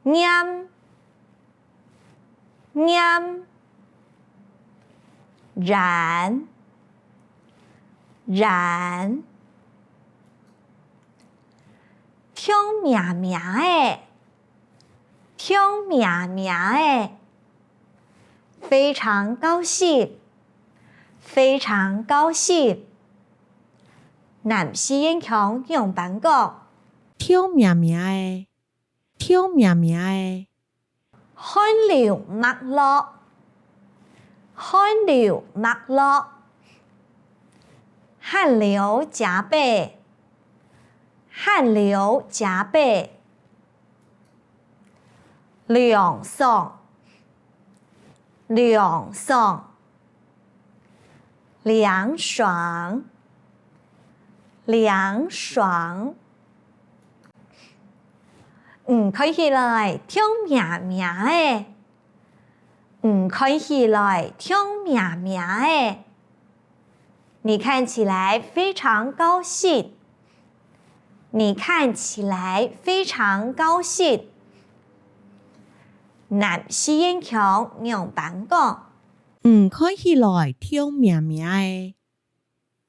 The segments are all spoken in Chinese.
黏黏，染染，聽命命的，聽命命的，非常高興，非常高興。南西煙強用板講，聽命命的，聽命命的，汗流脈絡，汗流脈絡，汗流浹背，汗流浹背，涼爽，涼爽，涼爽，涼爽。看起來聽命命的，看起來聽命命的，你看起來非常高興，你看起來非常高興。南西煙強用板講，看起來聽命命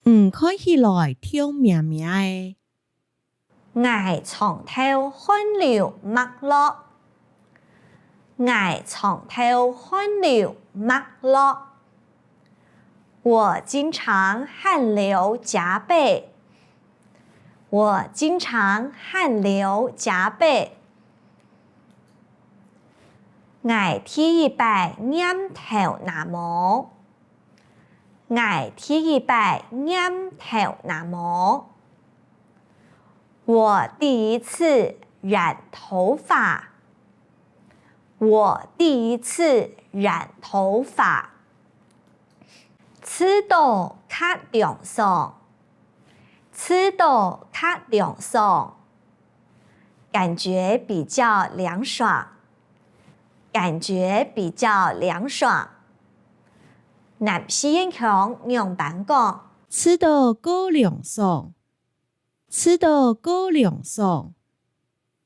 的，看起來聽命命的。我從頭汗流脈絡，我從頭汗流脈絡，我經常汗流浹背，我經常汗流浹背。我第一擺染頭那麼，我第一擺染頭那麼。我第一次染頭髮，我第一次染頭髮。吃到較涼爽，吃到較涼爽，感覺比較涼爽，感覺比較涼爽。南西煙強用板講，吃到夠涼爽，吃到夠涼爽。